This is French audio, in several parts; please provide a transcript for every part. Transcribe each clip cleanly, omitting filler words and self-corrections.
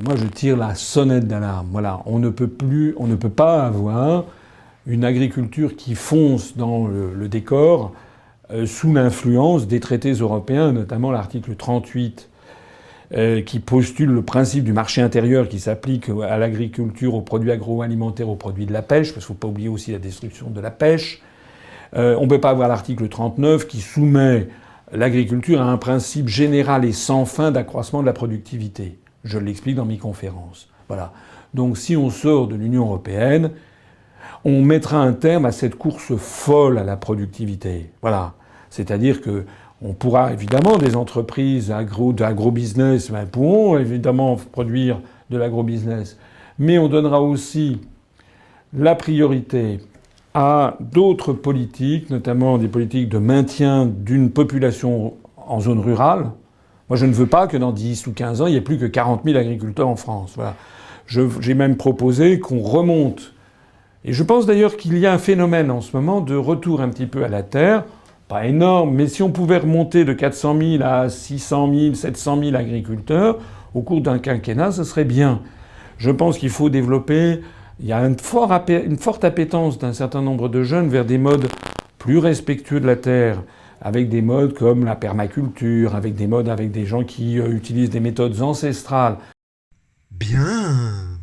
moi je tire la sonnette d'alarme. Voilà, on ne peut pas avoir une agriculture qui fonce dans le décor sous l'influence des traités européens, notamment l'article 38, qui postule le principe du marché intérieur qui s'applique à l'agriculture, aux produits agroalimentaires, aux produits de la pêche, parce qu'il ne faut pas oublier aussi la destruction de la pêche. On ne peut pas avoir l'article 39 qui soumet l'agriculture a un principe général et sans fin d'accroissement de la productivité. Je l'explique dans mes conférences. Voilà. Donc si on sort de l'Union européenne, on mettra un terme à cette course folle à la productivité. Voilà. C'est-à-dire que on pourra évidemment, des entreprises d'agro-business pourront évidemment produire de l'agro-business, mais on donnera aussi la priorité à d'autres politiques, notamment des politiques de maintien d'une population en zone rurale. Moi, je ne veux pas que dans 10 ou 15 ans, il n'y ait plus que 40 000 agriculteurs en France. Voilà. J'ai même proposé qu'on remonte. Et je pense d'ailleurs qu'il y a un phénomène en ce moment de retour un petit peu à la terre. Pas énorme, mais si on pouvait remonter de 400 000 à 600 000, 700 000 agriculteurs au cours d'un quinquennat, ce serait bien. Je pense qu'il faut développer. Il y a une forte appétence d'un certain nombre de jeunes vers des modes plus respectueux de la terre, avec des modes comme la permaculture, avec des gens qui utilisent des méthodes ancestrales. Bien.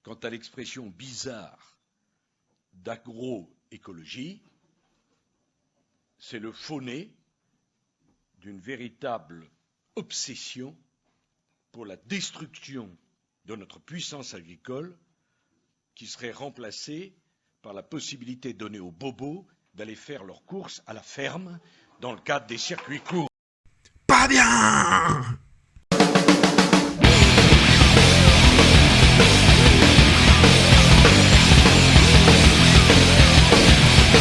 Quant à l'expression bizarre d'agroécologie, c'est le faux-nez d'une véritable obsession pour la destruction de notre puissance agricole qui serait remplacée par la possibilité donnée aux bobos d'aller faire leurs courses à la ferme dans le cadre des circuits courts. Pas bien.